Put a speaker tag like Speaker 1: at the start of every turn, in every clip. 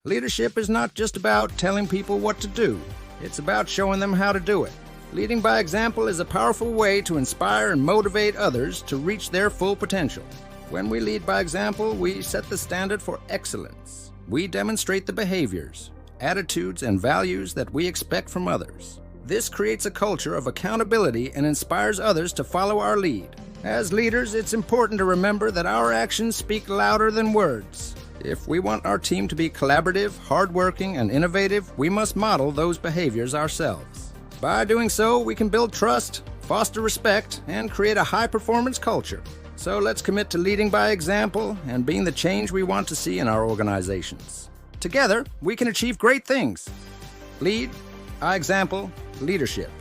Speaker 1: Leadership is not just about telling people what to do. It's about showing them how to do it. Leading by example is a powerful way to inspire and motivate others to reach their full potential. When we lead by example, we set the standard for excellence. We demonstrate the behaviors, attitudes, and values that we expect from others. This creates a culture of accountability and inspires others to follow our lead. As leaders, it's important to remember that our actions speak louder than words. If we want our team to be collaborative, hardworking, and innovative, we must model those behaviors ourselves. By doing so, we can build trust, foster respect, and create a high-performance culture. So let's commit to leading by example and being the change we want to see in our organizations. Together, we can achieve great things. Lead by example, leadership,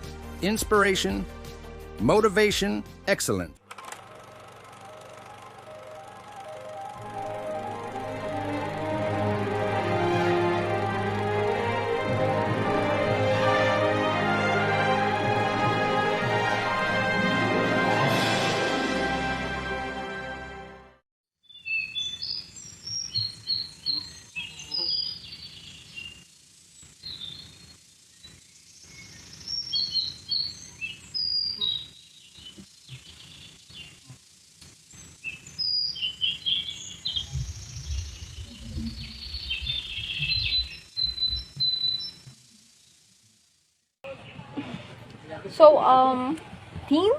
Speaker 1: inspiration, motivation, excellence.
Speaker 2: So, team,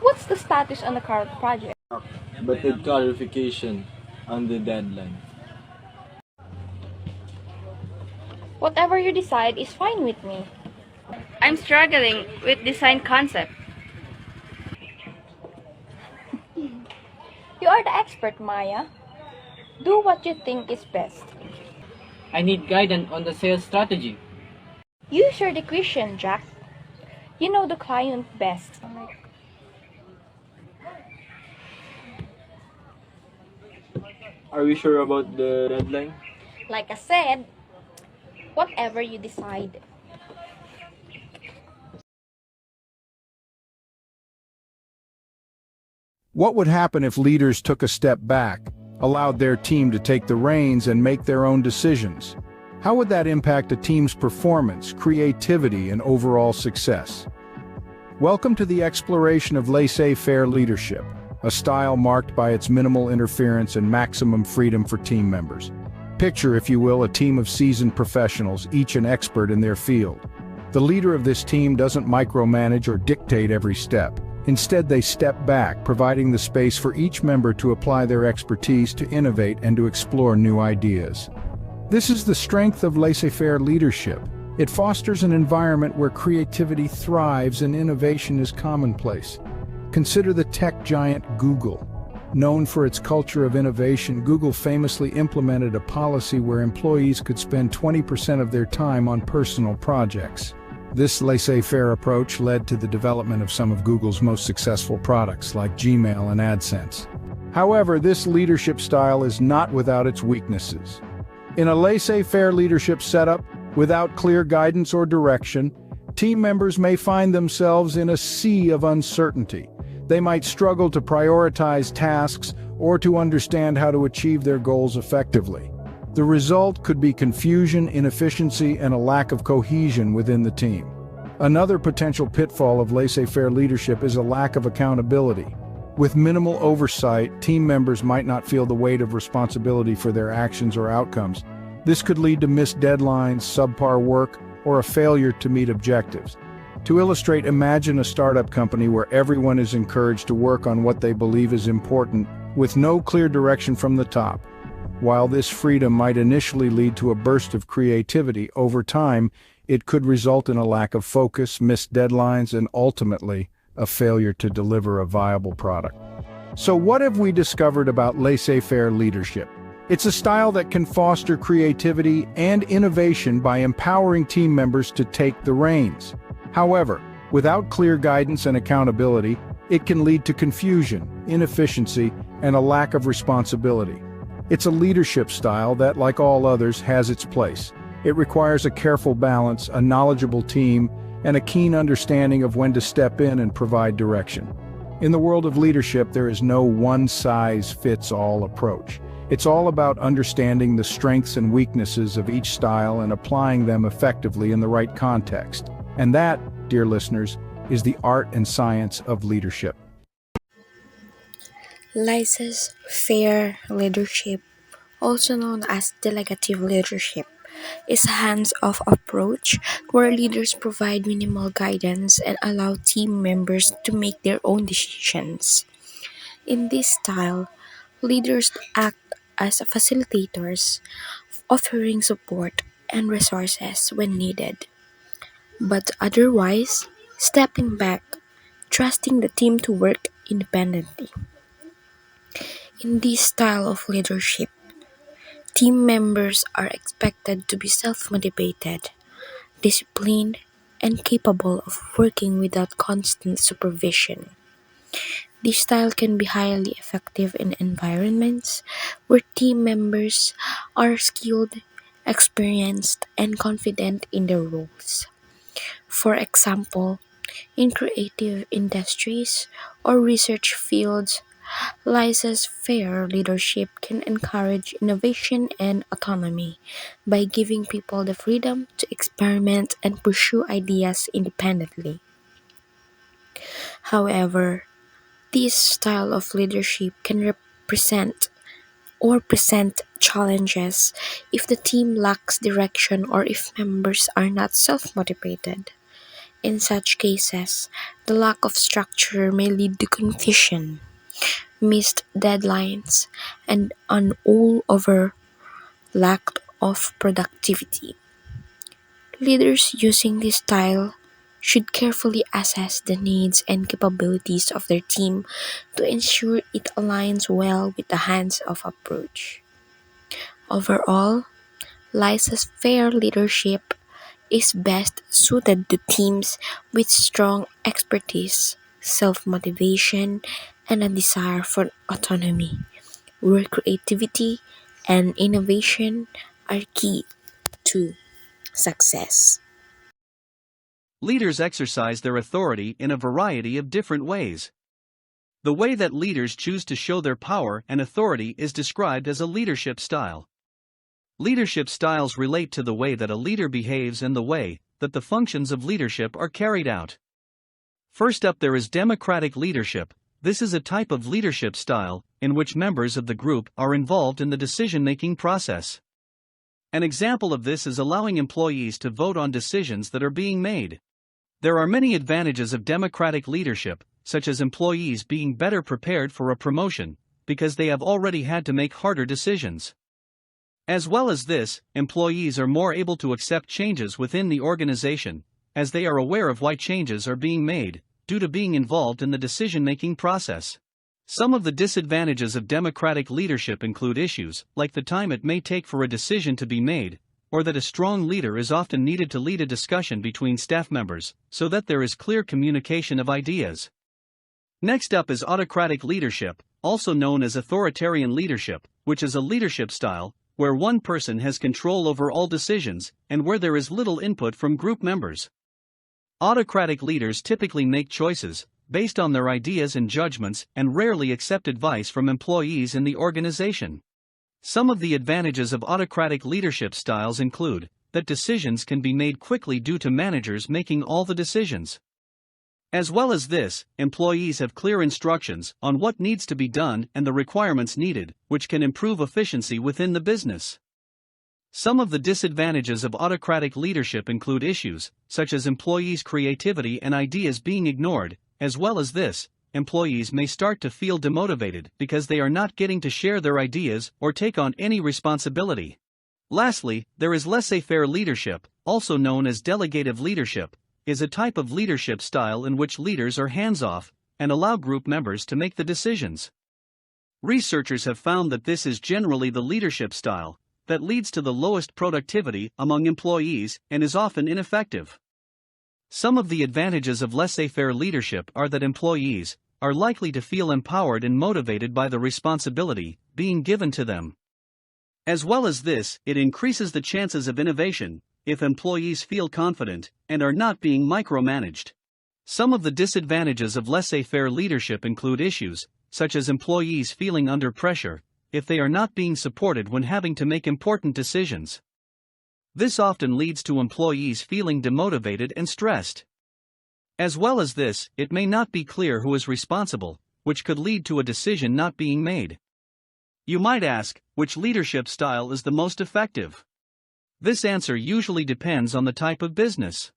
Speaker 2: what's the status on the current project?
Speaker 3: But with clarification on the deadline.
Speaker 2: Whatever you decide is fine with me.
Speaker 4: I'm struggling with design concept.
Speaker 2: You are the expert, Maya. Do what you think is best.
Speaker 5: I need guidance on the sales strategy.
Speaker 2: Use your discretion, Jack. You know the client best.
Speaker 3: Are we sure about the deadline?
Speaker 2: Like I said, whatever you decide.
Speaker 6: What would happen if leaders took a step back, allowed their team to take the reins and make their own decisions? How would that impact a team's performance, creativity, and overall success? Welcome to the exploration of laissez-faire leadership, a style marked by its minimal interference and maximum freedom for team members. Picture, if you will, a team of seasoned professionals, each an expert in their field. The leader of this team doesn't micromanage or dictate every step. Instead, they step back, providing the space for each member to apply their expertise, to innovate, and to explore new ideas. This is the strength of laissez-faire leadership. It fosters an environment where creativity thrives and innovation is commonplace. Consider the tech giant Google. Known for its culture of innovation, Google famously implemented a policy where employees could spend 20% of their time on personal projects. This laissez-faire approach led to the development of some of Google's most successful products, like Gmail and AdSense. However, this leadership style is not without its weaknesses. In a laissez-faire leadership setup, without clear guidance or direction, team members may find themselves in a sea of uncertainty. They might struggle to prioritize tasks or to understand how to achieve their goals effectively. The result could be confusion, inefficiency, and a lack of cohesion within the team. Another potential pitfall of laissez-faire leadership is a lack of accountability. With minimal oversight, team members might not feel the weight of responsibility for their actions or outcomes. This could lead to missed deadlines, subpar work, or a failure to meet objectives. To illustrate, imagine a startup company where everyone is encouraged to work on what they believe is important, with no clear direction from the top. While this freedom might initially lead to a burst of creativity, over time, it could result in a lack of focus, missed deadlines, and ultimately, a failure to deliver a viable product. So what have we discovered about laissez-faire leadership? It's a style that can foster creativity and innovation by empowering team members to take the reins. However, without clear guidance and accountability, it can lead to confusion, inefficiency, and a lack of responsibility. It's a leadership style that, like all others, has its place. It requires a careful balance, a knowledgeable team, and a keen understanding of when to step in and provide direction. In the world of leadership, there is no one-size-fits-all approach. It's all about understanding the strengths and weaknesses of each style and applying them effectively in the right context. And that, dear listeners, is the art and science of leadership.
Speaker 7: Laissez-faire leadership, also known as delegative leadership, is a hands-off approach where leaders provide minimal guidance and allow team members to make their own decisions. In this style, leaders act as facilitators, offering support and resources when needed, but otherwise, stepping back, trusting the team to work independently. In this style of leadership, team members are expected to be self motivated, disciplined, and capable of working without constant supervision. This style can be highly effective in environments where team members are skilled, experienced, and confident in their roles. For example, in creative industries or research fields, laissez-faire leadership can encourage innovation and autonomy by giving people the freedom to experiment and pursue ideas independently. However, this style of leadership can represent or present challenges if the team lacks direction or if members are not self motivated. In such cases, the lack of structure may lead to confusion, missed deadlines, and an all over lack of productivity. Leaders using this style should carefully assess the needs and capabilities of their team to ensure it aligns well with the hands-off approach. Overall, laissez-faire leadership is best suited to teams with strong expertise, self-motivation, and a desire for autonomy, where creativity and innovation are key to success.
Speaker 8: Leaders exercise their authority in a variety of different ways. The way that leaders choose to show their power and authority is described as a leadership style. Leadership styles relate to the way that a leader behaves and the way that the functions of leadership are carried out. First up, there is democratic leadership. This is a type of leadership style in which members of the group are involved in the decision-making process. An example of this is allowing employees to vote on decisions that are being made. There are many advantages of democratic leadership, such as employees being better prepared for a promotion, because they have already had to make harder decisions. As well as this, employees are more able to accept changes within the organization, as they are aware of why changes are being made, due to being involved in the decision-making process. Some of the disadvantages of democratic leadership include issues like the time it may take for a decision to be made, or that a strong leader is often needed to lead a discussion between staff members, so that there is clear communication of ideas. Next up is autocratic leadership, also known as authoritarian leadership, which is a leadership style where one person has control over all decisions and where there is little input from group members. Autocratic leaders typically make choices based on their ideas and judgments and rarely accept advice from employees in the organization. Some of the advantages of autocratic leadership styles include that decisions can be made quickly due to managers making all the decisions. As well as this, employees have clear instructions on what needs to be done and the requirements needed, which can improve efficiency within the business. Some of the disadvantages of autocratic leadership include issues such as employees' creativity and ideas being ignored. As well as this, employees may start to feel demotivated because they are not getting to share their ideas or take on any responsibility. Lastly, there is laissez-faire leadership, also known as delegative leadership, is a type of leadership style in which leaders are hands-off and allow group members to make the decisions. Researchers have found that this is generally the leadership style that leads to the lowest productivity among employees and is often ineffective. Some of the advantages of laissez-faire leadership are that employees are likely to feel empowered and motivated by the responsibility being given to them. As well as this, it increases the chances of innovation if employees feel confident and are not being micromanaged. Some of the disadvantages of laissez-faire leadership include issues such as employees feeling under pressure, if they are not being supported when having to make important decisions. This often leads to employees feeling demotivated and stressed. As well as this, it may not be clear who is responsible, which could lead to a decision not being made. You might ask, which leadership style is the most effective? This answer usually depends on the type of business.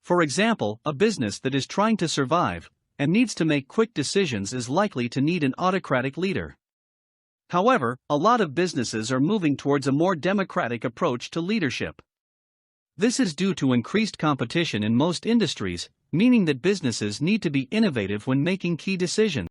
Speaker 8: For example, a business that is trying to survive and needs to make quick decisions is likely to need an autocratic leader. However, a lot of businesses are moving towards a more democratic approach to leadership. This is due to increased competition in most industries, meaning that businesses need to be innovative when making key decisions.